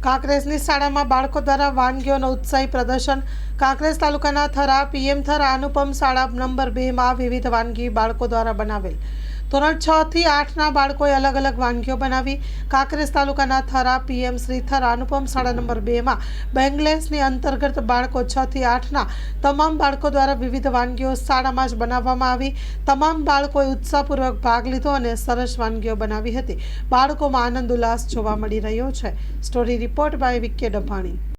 કાંકરેજની શાળામાં બાળકો દ્વારા વાનગીઓનું ઉત્સાહી પ્રદર્શન। કાંકરેજ તાલુકાના થરા પીએમ થરા અનુપમ શાળા નંબર 2માં વિવિધ વાનગી બાળકો દ્વારા બનાવેલ। ધોરણ 6 થી 8ના બાળકોએ અલગ અલગ વાનગીઓ બનાવી। કાંકરેજ તાલુકાના થરા પીએમ શ્રી થરા અનુપમ શાળા નંબર 2માં બેંગલેસની અંતર્ગત બાળકો 6 થી 8ના તમામ બાળકો દ્વારા વિવિધ વાનગીઓ શાળામાં જ બનાવવામાં આવી। તમામ બાળકોએ ઉત્સાહપૂર્વક ભાગ લીધો અને સરસ વાનગીઓ બનાવી હતી। બાળકોમાં આનંદ ઉલ્લાસ જોવા મળી રહ્યો છે। Story report by VK ડભાણી।